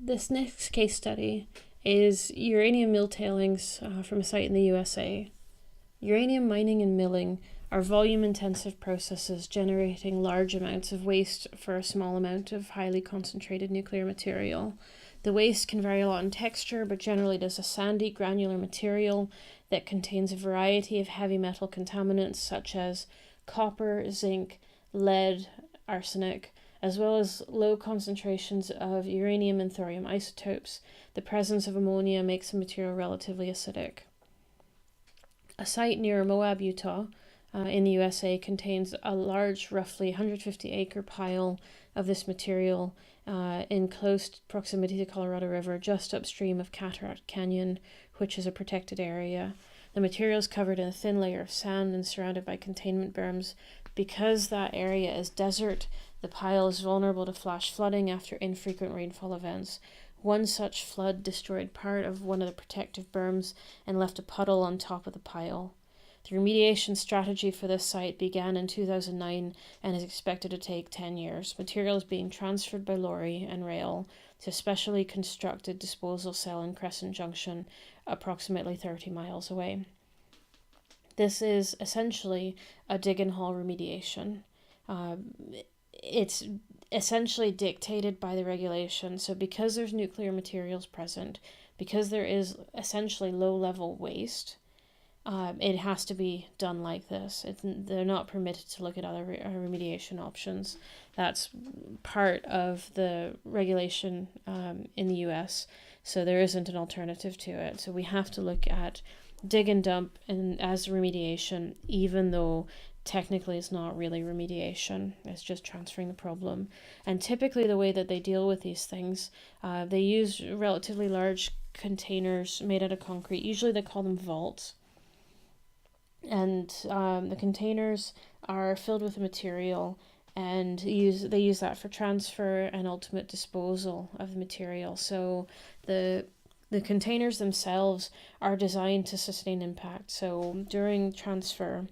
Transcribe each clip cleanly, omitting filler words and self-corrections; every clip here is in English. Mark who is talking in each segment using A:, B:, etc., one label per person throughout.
A: This next case study is uranium mill tailings from a site in the USA. Uranium mining and milling are volume-intensive processes generating large amounts of waste for a small amount of highly concentrated nuclear material. The waste can vary a lot in texture, but generally it is a sandy, granular material that contains a variety of heavy metal contaminants such as copper, zinc, lead, arsenic, as well as low concentrations of uranium and thorium isotopes. The presence of ammonia makes the material relatively acidic. A site near Moab, Utah, in the USA contains a large, roughly 150-acre pile of this material in close proximity to Colorado River, just upstream of Cataract Canyon, which is a protected area. The material is covered in a thin layer of sand and surrounded by containment berms. Because that area is desert, the pile is vulnerable to flash flooding after infrequent rainfall events. One such flood destroyed part of one of the protective berms and left a puddle on top of the pile. The remediation strategy for this site began in 2009 and is expected to take 10 years. Material is being transferred by lorry and rail to a specially constructed disposal cell in Crescent Junction, approximately 30 miles away. This is essentially a dig and haul remediation. It's essentially dictated by the regulation. So because there's nuclear materials present, because there is essentially low-level waste, it has to be done like this. They're not permitted to look at other remediation options. That's part of the regulation in the US, so there isn't an alternative to it. So we have to look at dig and dump and as remediation, even though technically it's not really remediation, it's just transferring the problem. And typically the way that they deal with these things, they use relatively large containers made out of concrete. Usually they call them vaults. And the containers are filled with the material and they use that for transfer and ultimate disposal of the material. So the containers themselves are designed to sustain impact. So during transfer,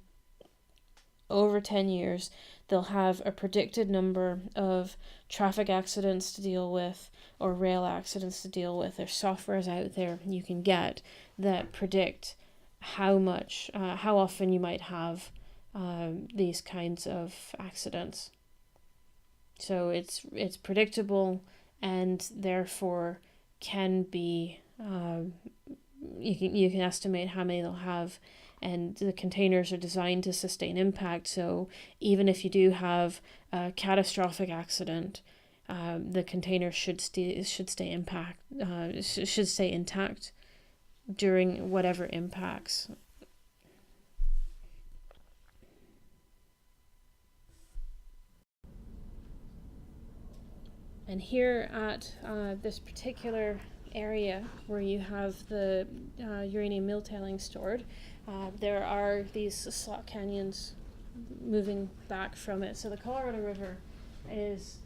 A: over 10 years, they'll have a predicted number of traffic accidents to deal with or rail accidents to deal with. There's softwares out there you can get that predict how often you might have these kinds of accidents. So it's predictable and therefore can be you can estimate how many they'll have, and the containers are designed to sustain impact. So even if you do have a catastrophic accident, the container should stay intact during whatever impacts. And here at this particular area where you have the uranium mill tailings stored, there are these slot canyons moving back from it. So the Colorado River is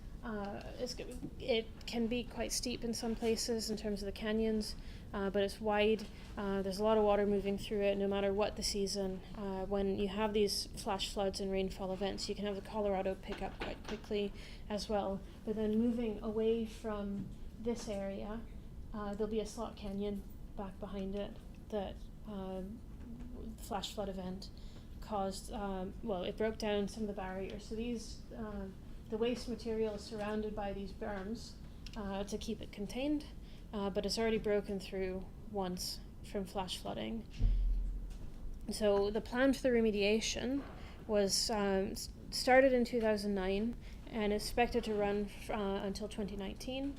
A: it can be quite steep in some places in terms of the canyons, but it's wide. There's a lot of water moving through it no matter what the season. When you have these flash floods and rainfall events, you can have the Colorado pick up quite quickly as well. But then moving away from this area, there'll be a slot canyon back behind it that flash flood event caused, it broke down some of the barriers. So these, the waste material is surrounded by these berms to keep it contained, but it's already broken through once from flash flooding. So the plan for the remediation was started in 2009 and expected to run until 2019.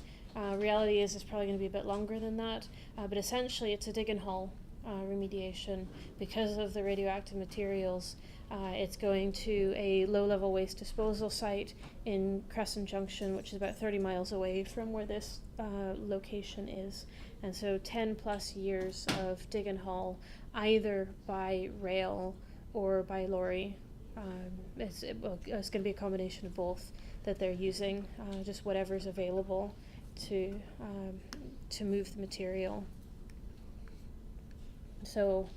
A: Reality is it's probably going to be a bit longer than that, but essentially it's a dig and haul remediation. Because of the radioactive materials, it's going to a low-level waste disposal site in Crescent Junction, which is about 30 miles away from where this location is. And so 10 plus years of dig and haul, either by rail or by lorry. It's going to be a combination of both that they're using, just whatever's available to move the material. So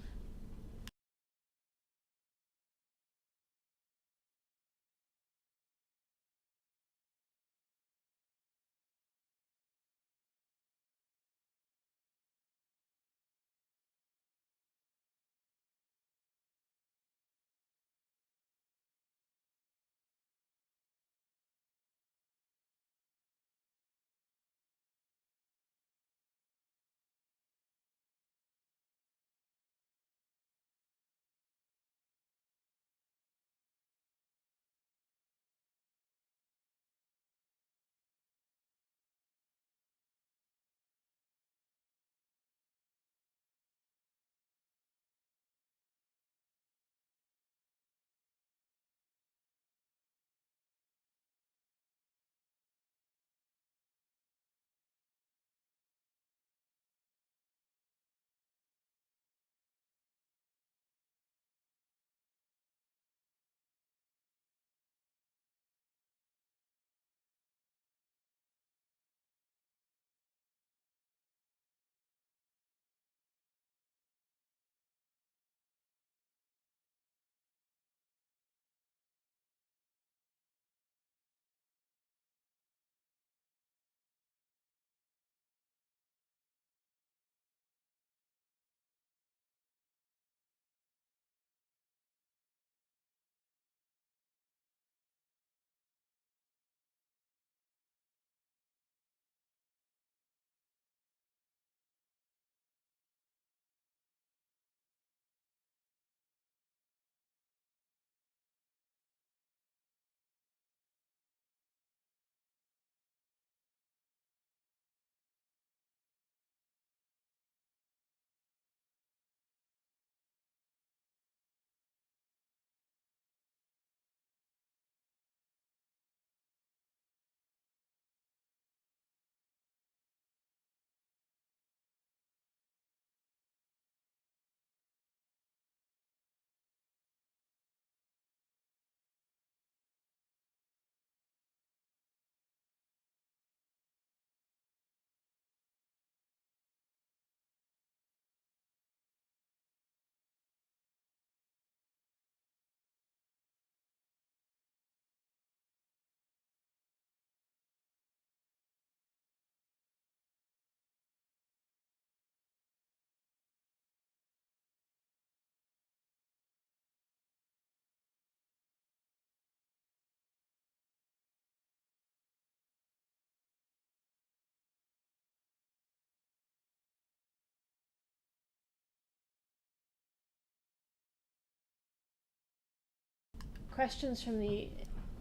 A: questions from the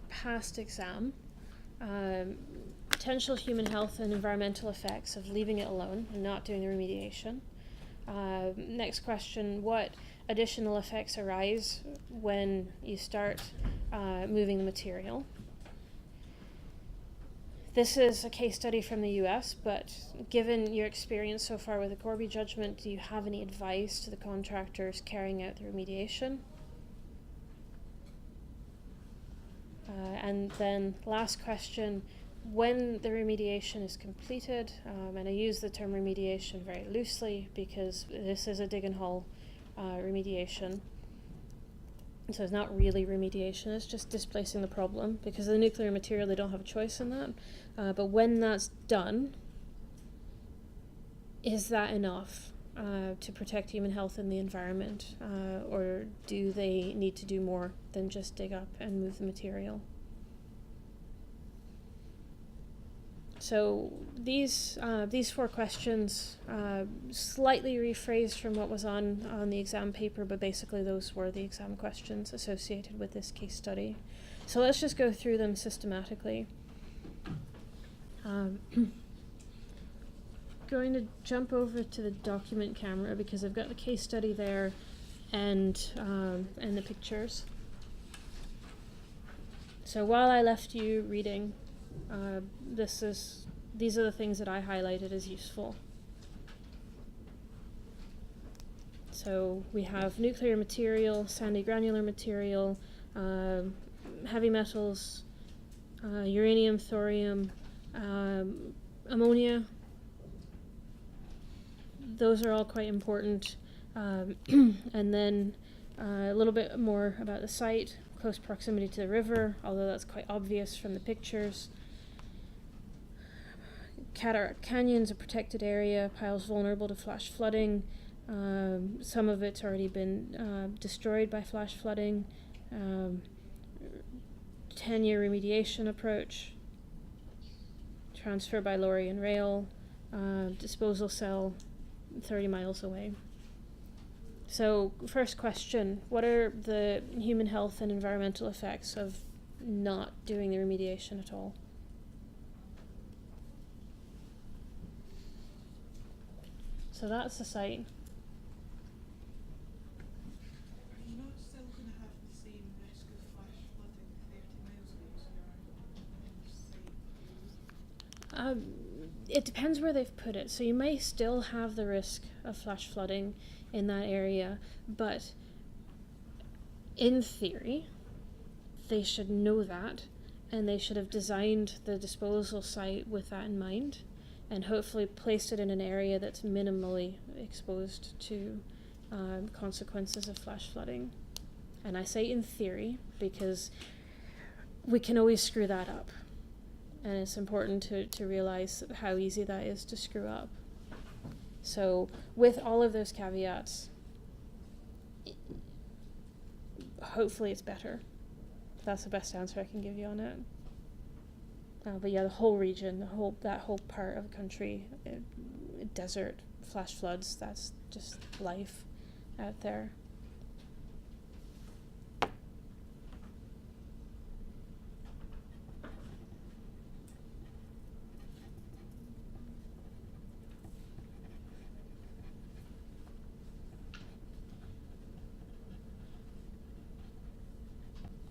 A: past exam. Potential human health and environmental effects of leaving it alone and not doing the remediation. Next question, what additional effects arise when you start moving the material? This is a case study from the US, but given your experience so far with the Corby judgment, do you have any advice to the contractors carrying out the remediation? And then last question, when the remediation is completed, and I use the term remediation very loosely because this is a dig and haul remediation. So it's not really remediation, it's just displacing the problem. Because of the nuclear material, they don't have a choice in that. But when that's done, is that enough to protect human health and the environment? Or do they need to do more than just dig up and move the material? So these 4 questions, slightly rephrased from what was on the exam paper, but basically those were the exam questions associated with this case study. So let's just go through them systematically. Going to jump over to the document camera because I've got the case study there and the pictures. So while I left you reading, these are the things that I highlighted as useful. So we have nuclear material, sandy granular material, heavy metals, uranium, thorium, ammonia. Those are all quite important. And then a little bit more about the site, close proximity to the river, although that's quite obvious from the pictures. Cataract Canyon's a protected area, piles vulnerable to flash flooding. Some of it's already been destroyed by flash flooding. 10-year remediation approach. Transfer by lorry and rail. Disposal cell 30 miles away. So, first question, what are the human health and environmental effects of not doing the remediation at all? So that's the site.
B: Are you not still going to have the same risk of flash flooding 30 miles away?
A: It depends where they've put it. So you may still have the risk of flash flooding in that area, but in theory, they should know that, and they should have designed the disposal site with that in mind, and hopefully placed it in an area that's minimally exposed to consequences of flash flooding. And I say in theory because we can always screw that up. And it's important to realize how easy that is to screw up. So with all of those caveats, hopefully it's better. That's the best answer I can give you on it. But yeah, the whole region, that whole part of the country, desert, flash floods, that's just life out there.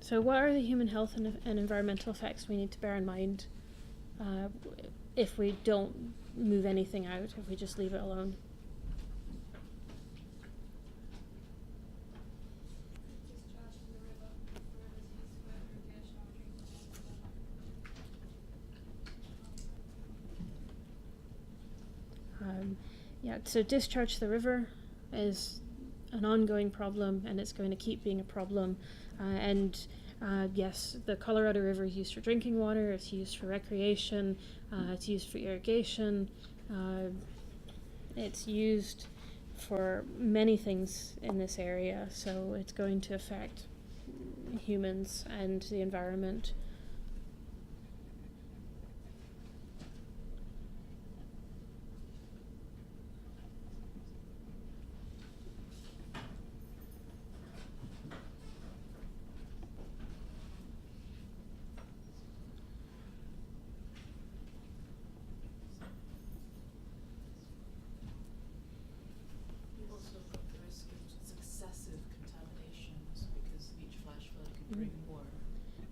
A: So what are the human health and environmental effects we need to bear in mind if we don't move anything out, if we just leave it alone? So discharge to the river is an ongoing problem, and it's going to keep being a problem. Yes, the Colorado River is used for drinking water, it's used for recreation, it's used for irrigation, it's used for many things in this area, so it's going to affect humans and the environment.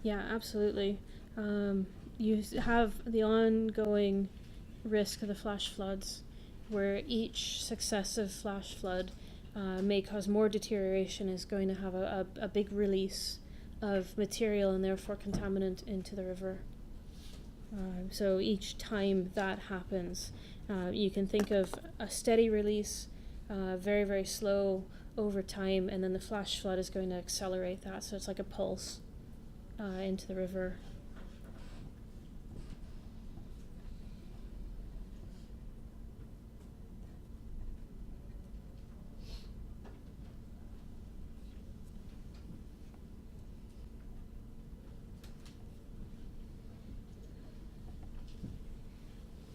A: Yeah, absolutely. You have the ongoing risk of the flash floods, where each successive flash flood may cause more deterioration, is going to have a big release of material and therefore contaminant into the river. So each time that happens, you can think of a steady release, very, very slow over time, and then the flash flood is going to accelerate that. So it's like a pulse into the river.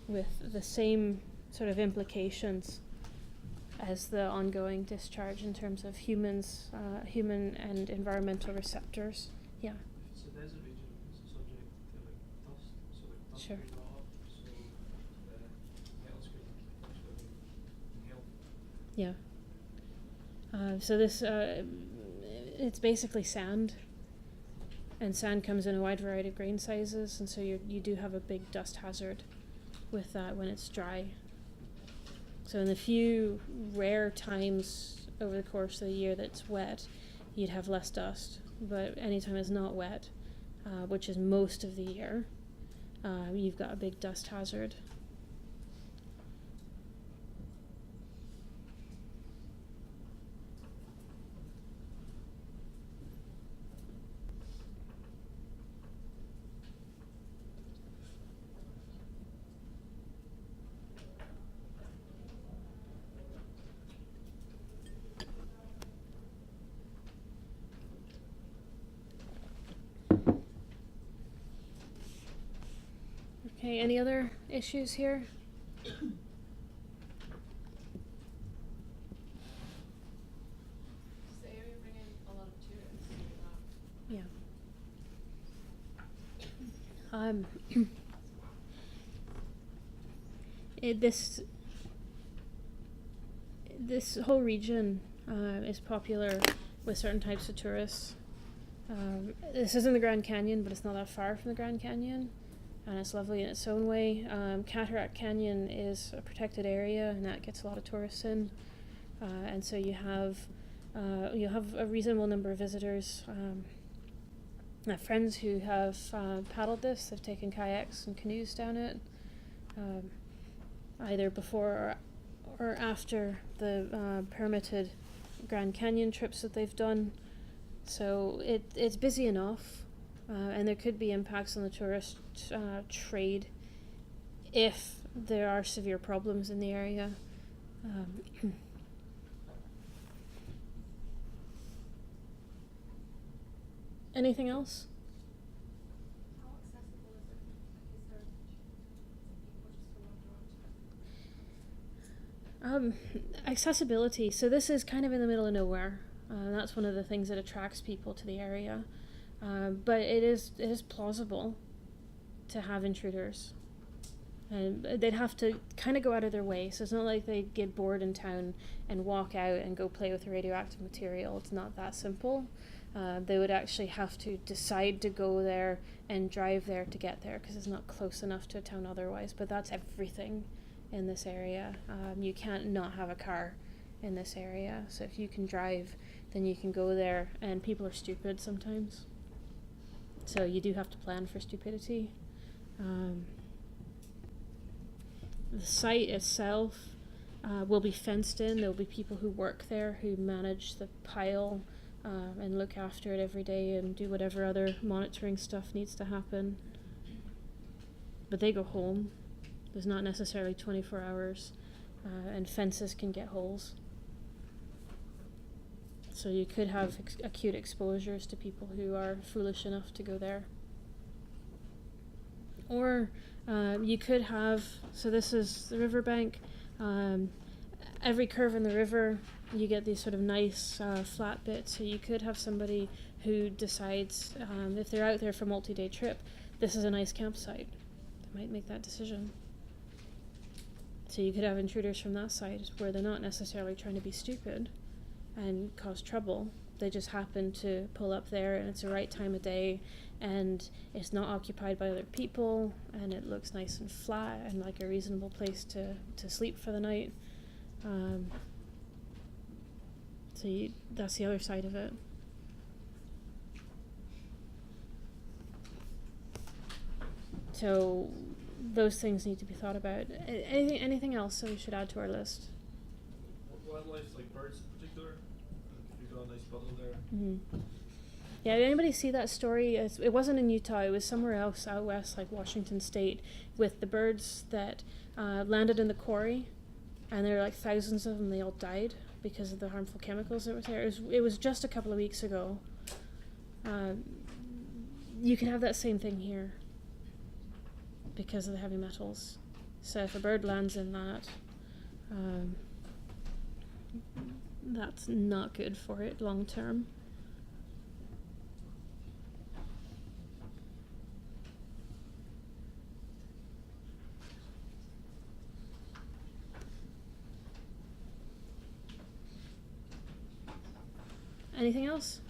A: With the same sort of implications as the ongoing discharge in terms of humans, human and environmental receptors. Yeah.
C: If it's a desert region, it's subject to like dust, so like dust
A: Sure.
C: will rot up, so metals could actually inhale.
A: Yeah. So this, it's basically sand, and sand comes in a wide variety of grain sizes, and so you do have a big dust hazard with that when it's dry. So in the few rare times over the course of the year that's wet, you'd have less dust. But anytime it's not wet, which is most of the year, you've got a big dust hazard. Okay, any other issues here?
D: Does the area bring in a lot of tourists?
A: Yeah. This whole region is popular with certain types of tourists. This isn't the Grand Canyon, but it's not that far from the Grand Canyon, and it's lovely in its own way. Cataract Canyon is a protected area, and that gets a lot of tourists in, and so you'll have a reasonable number of visitors. I have friends who have paddled this. They've taken kayaks and canoes down it, either before or after the permitted Grand Canyon trips that they've done. So it's busy enough, and there could be impacts on the tourist trade if there are severe problems in the area. Anything else?
D: How accessible is it? Like, is there people just to wander onto it?
A: Accessibility. So this is kind of in the middle of nowhere. That's one of the things that attracts people to the area. But it is plausible to have intruders. And they'd have to kind of go out of their way. So it's not like they get bored in town and walk out and go play with the radioactive material. It's not that simple. They would actually have to decide to go there and drive there to get there, because it's not close enough to a town otherwise. But that's everything in this area. You can't not have a car in this area. So if you can drive, then you can go there, and people are stupid sometimes. So you do have to plan for stupidity. The site itself will be fenced in. There will be people who work there who manage the pile and look after it every day and do whatever other monitoring stuff needs to happen. But they go home. There's not necessarily 24 hours, and fences can get holes. So you could have acute exposures to people who are foolish enough to go there. Or you could have, so this is the riverbank. Every curve in the river, you get these sort of nice flat bits. So you could have somebody who decides, if they're out there for a multi-day trip, this is a nice campsite. They might make that decision. So you could have intruders from that side where they're not necessarily trying to be stupid and cause trouble, They just happen to pull up there, and it's the right time of day, and it's not occupied by other people, and it looks nice and flat and like a reasonable place to sleep for the night. That's the other side of it. So those things need to be thought about. Anything else that we should add to our list?
C: Wildlife, like birds in particular. You've got a nice bundle there.
A: Mm-hmm. Yeah, did anybody see that story? It wasn't in Utah, it was somewhere else out west, like Washington State, with the birds that landed in the quarry, and there were like thousands of them. They all died because of the harmful chemicals that were there. It was just a couple of weeks ago. You can have that same thing here because of the heavy metals. So if a bird lands in that, that's not good for it long term. Anything else?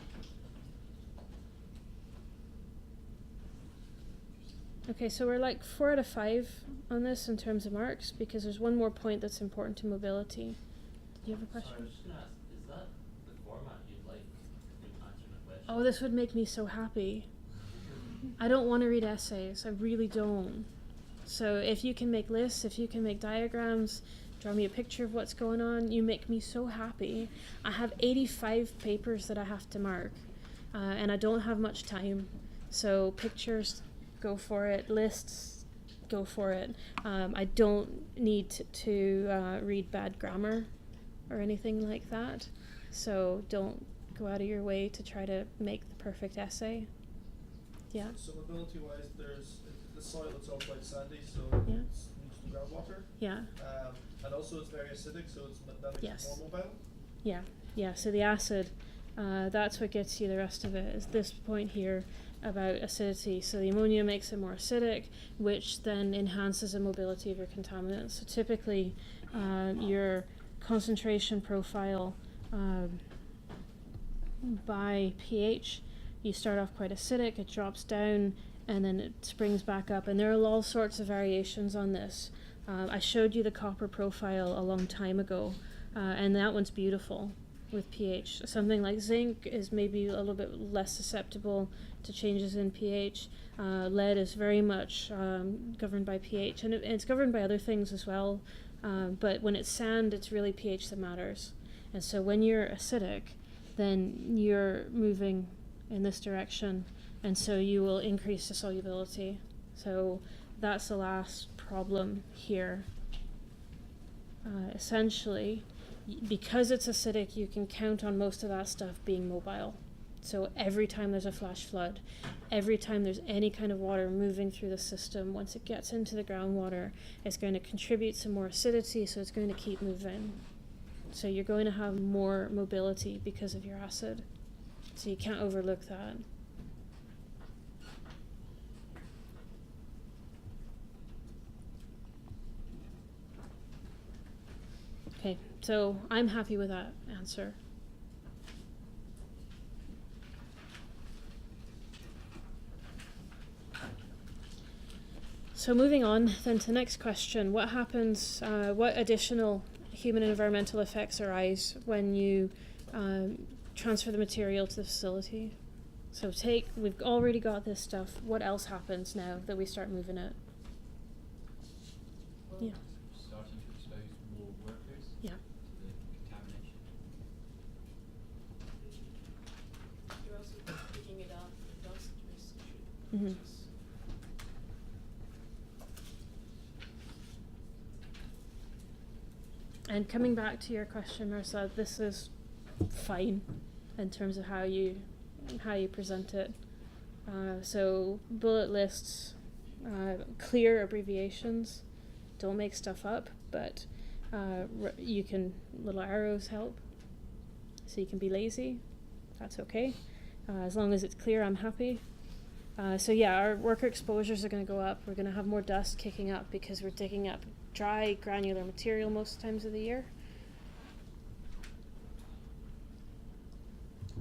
A: Okay, so we're like 4 out of 5 on this in terms of marks, because there's one more point that's important to mobility. Do you have a question?
E: Sorry, I was just gonna ask, is that the format you'd like when answering a question?
A: Oh, this would make me so happy. I don't want to read essays. I really don't. So if you can make lists, if you can make diagrams, draw me a picture of what's going on, you make me so happy. I have 85 papers that I have to mark, and I don't have much time. So pictures, go for it. Lists, go for it. I don't need to read bad grammar or anything like that. So don't go out of your way to try to make the perfect essay. Yeah.
C: So mobility-wise, there's the soil itself quite sandy, so
A: Yeah.
C: it's needs some groundwater.
A: Yeah.
C: And also it's very acidic, so that makes
A: Yes.
C: it more mobile.
A: Yeah, so the acid, that's what gets you the rest of it, is this point here about acidity. So the ammonia makes it more acidic, which then enhances the mobility of your contaminants. So typically, your concentration profile by pH, you start off quite acidic, it drops down, and then it springs back up. And there are all sorts of variations on this. I showed you the copper profile a long time ago, and that one's beautiful with pH. Something like zinc is maybe a little bit less susceptible to changes in pH. Lead is very much governed by pH, and it's governed by other things as well. But when it's sand, it's really pH that matters. And so when you're acidic, then you're moving in this direction, and so you will increase the solubility. So that's the last problem here. Essentially, because it's acidic, you can count on most of that stuff being mobile. So every time there's a flash flood, every time there's any kind of water moving through the system, once it gets into the groundwater, it's going to contribute some more acidity, so it's going to keep moving. So you're going to have more mobility because of your acid. So you can't overlook that. Okay, so I'm happy with that answer. So moving on then to the next question. What happens, what additional human and environmental effects arise when you transfer the material to the facility? So we've already got this stuff. What else happens now that we start moving it?
E: Well,
A: Yeah.
E: starting to expose more workers
A: Yeah.
E: to the contamination.
B: You're also picking it up for dust risk,
A: Mhm.
B: which is
A: And coming back to your question, Marissa, this is fine in terms of how you present it. So bullet lists, clear abbreviations. Don't make stuff up, but you can, little arrows help. So you can be lazy. That's okay. As long as it's clear, I'm happy. So yeah, our worker exposures are going to go up. We're going to have more dust kicking up because we're digging up dry, granular material most times of the year.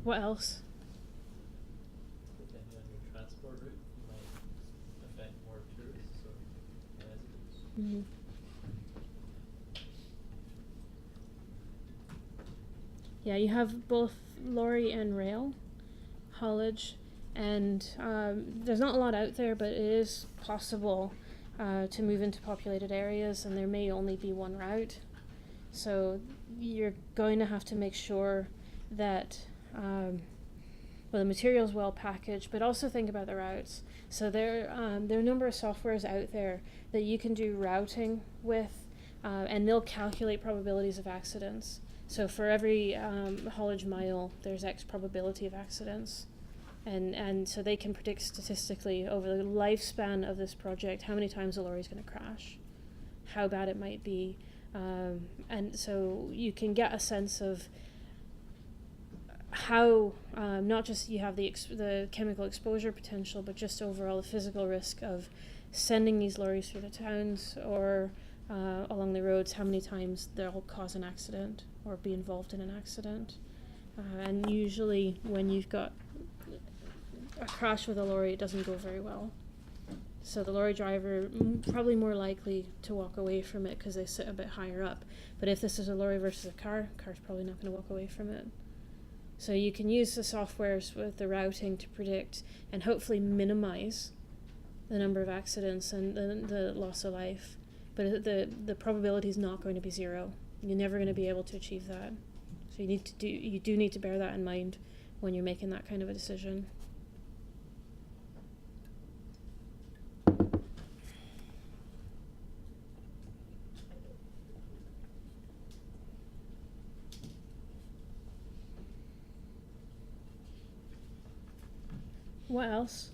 A: What else?
E: Depending on your transport route, you might affect more tourists or residents.
A: Mm-hmm. Yeah, you have both lorry and rail haulage, and there's not a lot out there, but it is possible to move into populated areas, and there may only be one route. So you're going to have to make sure that the material's well packaged, but also think about the routes. So there are a number of softwares out there that you can do routing with, and they'll calculate probabilities of accidents. So for every haulage mile, there's X probability of accidents. And so they can predict statistically over the lifespan of this project how many times a lorry is going to crash, how bad it might be. And so you can get a sense of how not just you have the chemical exposure potential, but just overall the physical risk of sending these lorries through the towns or along the roads, how many times they'll cause an accident or be involved in an accident. And usually when you've got a crash with a lorry, it doesn't go very well. So the lorry driver probably more likely to walk away from it because they sit a bit higher up. But if this is a lorry versus a car's probably not going to walk away from it. So you can use the softwares with the routing to predict and hopefully minimize the number of accidents and the loss of life. But the probability is not going to be zero. You're never going to be able to achieve that. So you do need to bear that in mind when you're making that kind of a decision. What else?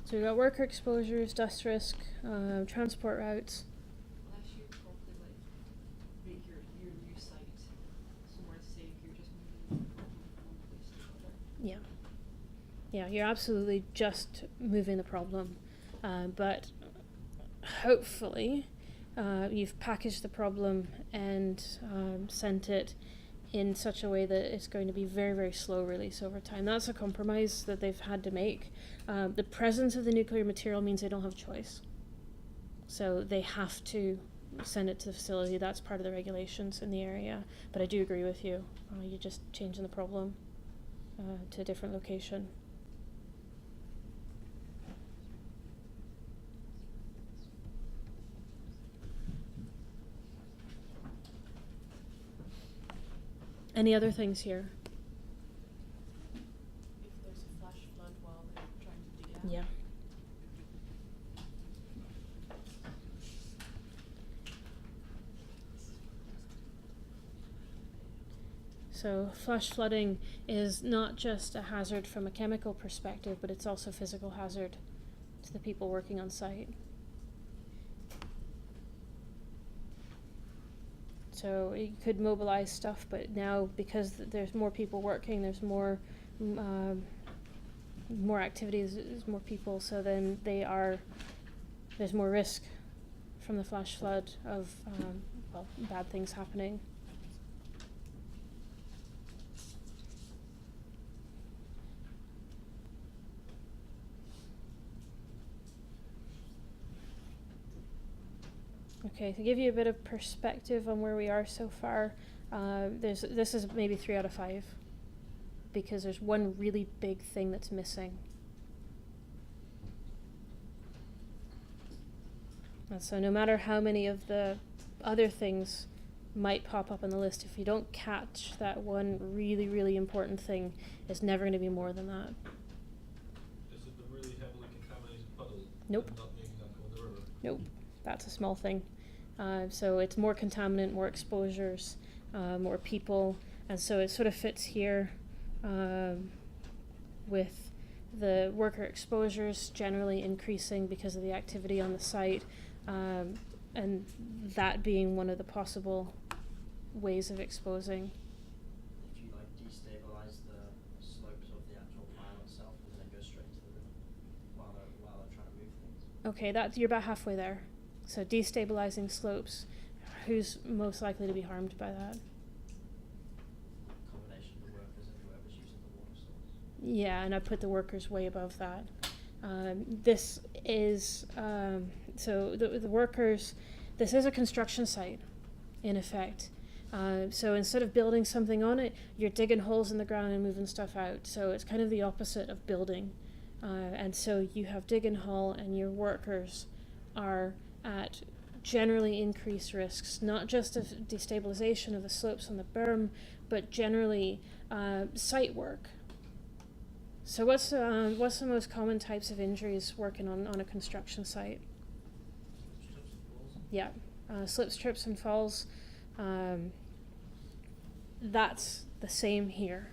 A: So we've got worker exposures, dust risk, transport routes.
B: Unless you probably like make your new site somewhere safe, you're just moving the problem from one place to another.
A: Yeah. Yeah, you're absolutely just moving the problem. But hopefully you've packaged the problem and sent it in such a way that it's going to be very, very slow release over time. That's a compromise that they've had to make. The presence of the nuclear material means they don't have a choice. So they have to send it to the facility. That's part of the regulations in the area. But I do agree with you. You're just changing the problem to a different location. Any other things here?
B: If there's a flash flood while they're trying to dig out.
A: Yeah. So flash flooding is not just a hazard from a chemical perspective, but it's also a physical hazard to the people working on site. So you could mobilize stuff, but now because there's more people working, there's more activities, there's more people, so then there's more risk from the flash flood of bad things happening. Okay, to give you a bit of perspective on where we are so far, this is maybe 3 out of 5 because there's one really big thing that's missing. And so no matter how many of the other things might pop up on the list, if you don't catch that one really, really important thing, it's never going to be more than that.
C: Is it the really heavily contaminated puddle?
A: Nope.
C: And not making that go in the river?
A: Nope, that's a small thing. So it's more contaminant, more exposures, more people, and so it sort of fits here with the worker exposures generally increasing because of the activity on the site, and that being one of the possible ways of exposing.
F: If you like destabilize the slopes of the actual pile itself and then go straight into the river while they're trying to move things.
A: Okay, you're about halfway there. So destabilizing slopes, who's most likely to be harmed by that?
F: Combination of the workers
A: Yeah, and I put the workers way above that. This is, so the workers, this is a construction site, in effect. So instead of building something on it, you're digging holes in the ground and moving stuff out. So it's kind of the opposite of building. And so you have dig and haul, and your workers are at generally increased risks, not just of destabilization of the slopes on the berm, but generally site work. So what's the most common types of injuries working on a construction site?
E: Strips and falls.
A: Yeah, slips, trips, and falls. That's the same here.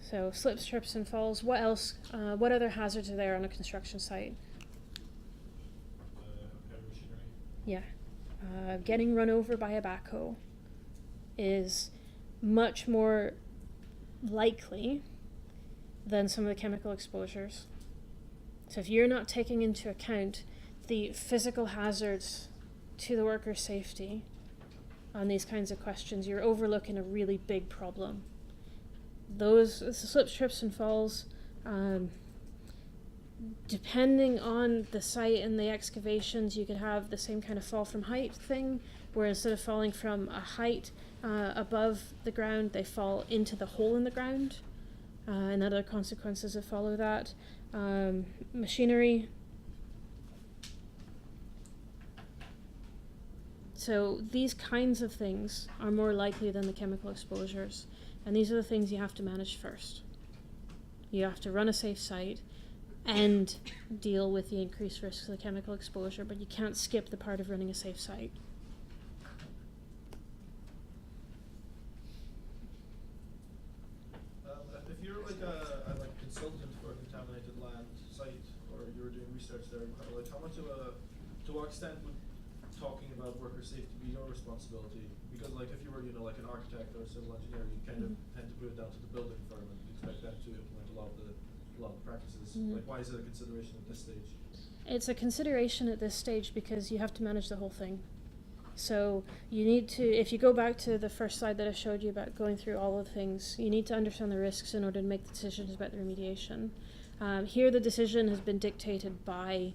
A: So slips, trips, and falls. What else? What other hazards are there on a construction site?
C: Heavy machinery.
A: Yeah. Getting run over by a backhoe is much more likely than some of the chemical exposures. So if you're not taking into account the physical hazards to the worker's safety on these kinds of questions, you're overlooking a really big problem. Those slips, trips, and falls, depending on the site and the excavations, you could have the same kind of fall from height thing, where instead of falling from a height above the ground, they fall into the hole in the ground, and other consequences that follow that. Machinery. So these kinds of things are more likely than the chemical exposures, and these are the things you have to manage first. You have to run a safe site and deal with the increased risks of the chemical exposure, but you can't skip the part of running a safe site.
G: If you're like a consultant for a contaminated land site, or you were doing research there, like how much of to what extent would talking about worker safety be your responsibility? Because like if you were, like an architect or a civil engineer, you kind of tend to put it down to the building firm and expect them to implement a lot of the practices. Like why is it a consideration at this stage?
A: It's a consideration at this stage because you have to manage the whole thing. So you need to, if you go back to the first slide that I showed you about going through all of the things, you need to understand the risks in order to make the decisions about the remediation. Here the decision has been dictated by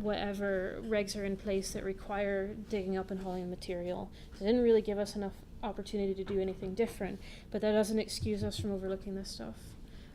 A: whatever regs are in place that require digging up and hauling material. So it didn't really give us enough opportunity to do anything different, but that doesn't excuse us from overlooking this stuff.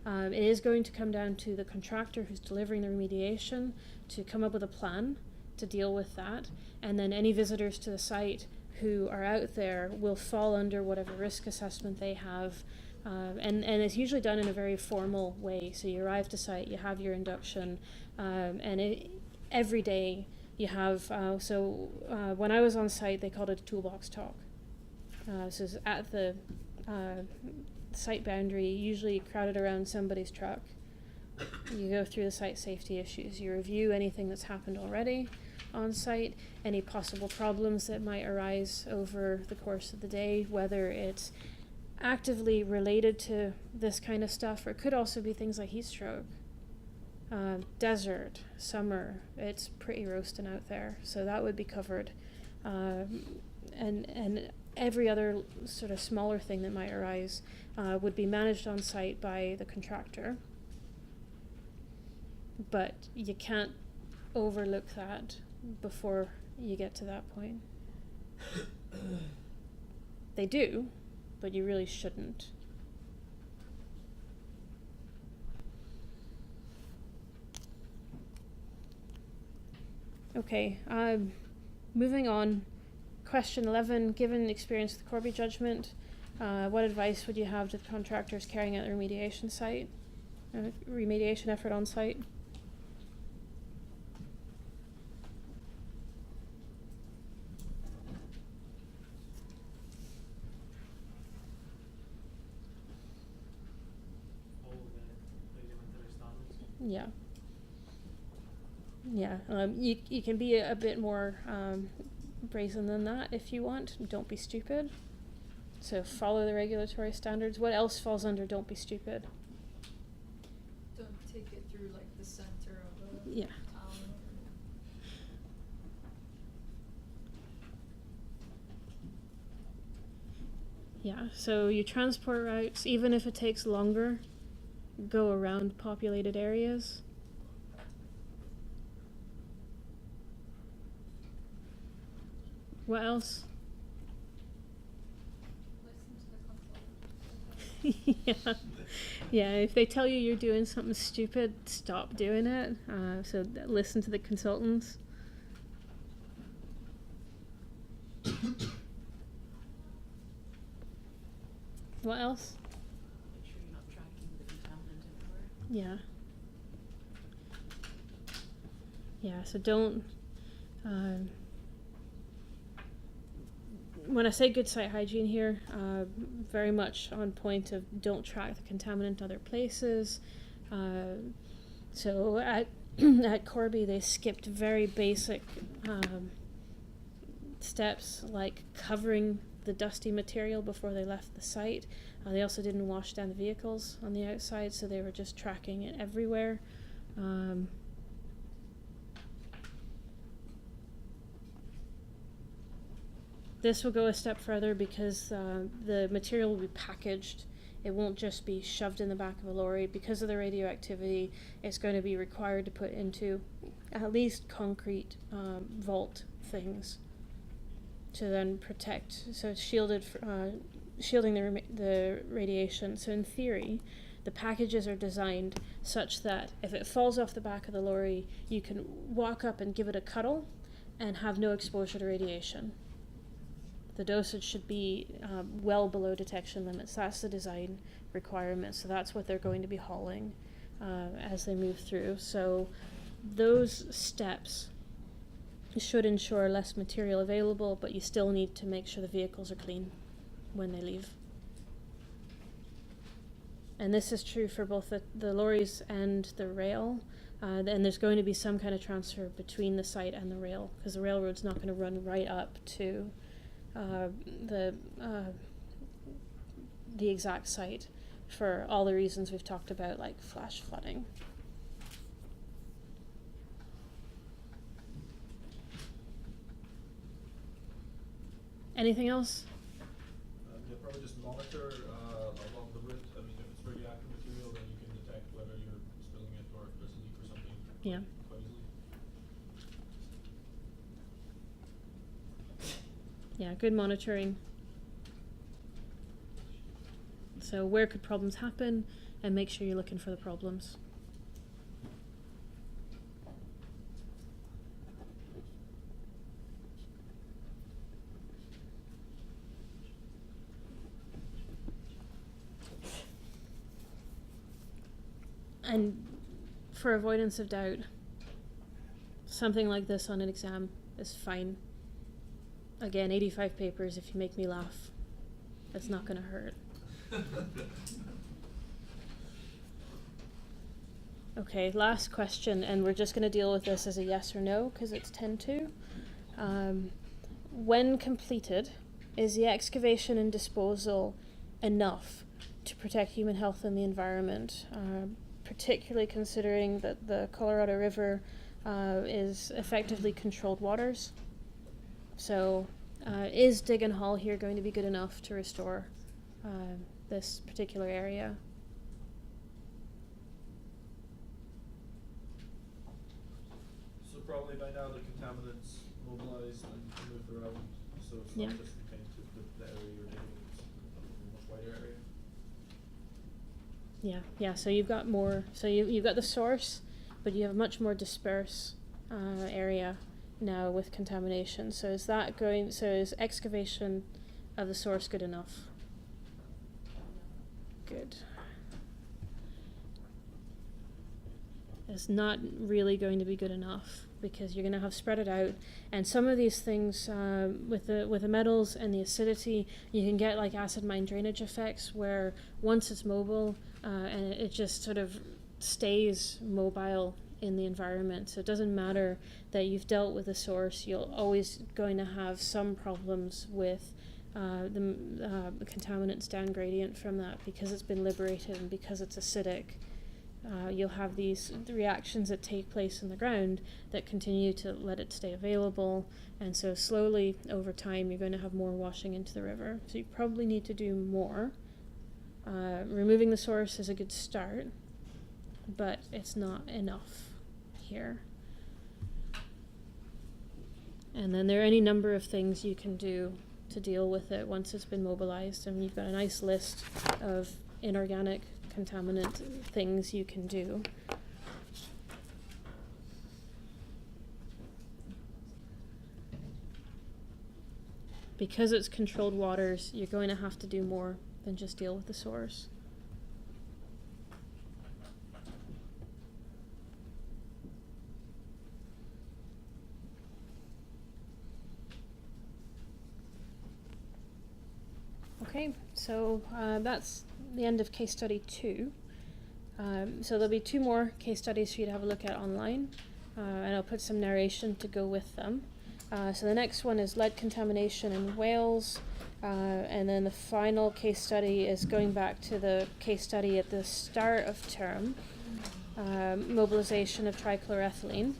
A: It is going to come down to the contractor who's delivering the remediation to come up with a plan to deal with that, and then any visitors to the site who are out there will fall under whatever risk assessment they have, and it's usually done in a very formal way. So you arrive to site, you have your induction, and every day you have, when I was on site they called it a toolbox talk. So it's at the site boundary, usually crowded around somebody's truck. You go through the site safety issues, you review anything that's happened already on site, any possible problems that might arise over the course of the day, whether it's actively related to this kind of stuff, or it could also be things like heat stroke. Desert, summer, it's pretty roasting out there, so that would be covered. And every other sort of smaller thing that might arise would be managed on site by the contractor. But you can't overlook that before you get to that point. They do, but you really shouldn't. Okay, moving on. Question 11, given experience with the Corby judgment, what advice would you have to the contractors carrying out the remediation effort on site?
C: All the regulatory standards.
A: Yeah. Yeah, you can be a bit more brazen than that if you want. Don't be stupid. So follow the regulatory standards. What else falls under don't be stupid?
B: Don't take it through like the center of a
A: Yeah.
B: town.
A: Yeah, so your transport routes, even if it takes longer, go around populated areas. What else?
D: Listen to the consultant.
A: Yeah, if they tell you you're doing something stupid, stop doing it. So listen to the consultants. What else?
B: Make sure you're not tracking the contaminant everywhere.
A: Yeah. Yeah, so don't. When I say good site hygiene here, very much on point of don't track the contaminant other places. So at at Corby, they skipped very basic steps like covering the dusty material before they left the site. They also didn't wash down the vehicles on the outside, so they were just tracking it everywhere. This will go a step further because the material will be packaged. It won't just be shoved in the back of a lorry. Because of the radioactivity, it's going to be required to put into at least concrete vault things to then protect. So it's shielded, shielding the radiation. So in theory, the packages are designed such that if it falls off the back of the lorry, you can walk up and give it a cuddle and have no exposure to radiation. The dosage should be well below detection limits. That's the design requirement. So that's what they're going to be hauling as they move through. So those steps should ensure less material available, but you still need to make sure the vehicles are clean when they leave. And this is true for both the lorries and the rail. And there's going to be some kind of transfer between the site and the rail, because the railroad's not going to run right up to the exact site for all the reasons we've talked about, like flash flooding. Anything else?
G: Yeah, probably just monitor along the route. I mean, if it's radioactive material, then you can detect whether you're spilling it or if there's a leak or something.
A: Yeah.
G: Quite easily.
A: Yeah, good monitoring. So where could problems happen, and make sure you're looking for the problems. And for avoidance of doubt, something like this on an exam is fine. Again, 85 papers, if you make me laugh, it's not going to hurt. Okay, last question, and we're just going to deal with this as a yes or no, because it's 10-2. When completed, is the excavation and disposal enough to protect human health and the environment, particularly considering that the Colorado River is effectively controlled waters? So is dig and haul here going to be good enough to restore this particular area?
G: So probably by now the contaminants mobilized and moved around, so it's
A: Yeah.
G: not just contained to the area you're digging, it's a much wider area.
A: Yeah. So you've got more. So you've got the source, but you have a much more dispersed area now with contamination. So is that going? So is excavation of the source good enough? Good. It's not really going to be good enough because you're going to have spread it out, and some of these things with the metals and the acidity, you can get like acid mine drainage effects where once it's mobile and it just sort of stays mobile in the environment. So it doesn't matter that you've dealt with the source; you're always going to have some problems with the contaminants down gradient from that because it's been liberated and because it's acidic. you'll have the reactions that take place in the ground that continue to let it stay available, and so slowly over time you're going to have more washing into the river. So you probably need to do more. Removing the source is a good start, but it's not enough here. And then there are any number of things you can do to deal with it once it's been mobilized. And you've got a nice list of inorganic contaminant things you can do. Because it's controlled waters, you're going to have to do more than just deal with the source. Okay, so that's the end of case study 2. So there'll be 2 more case studies for you to have a look at online, and I'll put some narration to go with them. So the next one is lead contamination in Wales, and then the final case study is going back to the case study at the start of term, mobilization of trichloroethylene.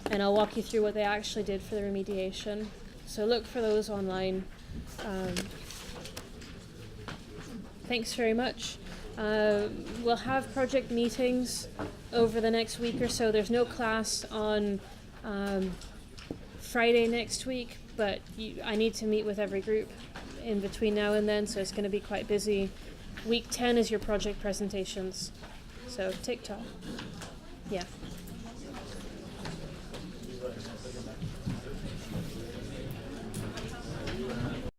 A: And I'll walk you through what they actually did for the remediation. So look for those online. Thanks very much. We'll have project meetings over the next week or so. There's no class on Friday next week, but I need to meet with every group in between now and then, so it's going to be quite busy. Week 10 is your project presentations. So TikTok. Yeah.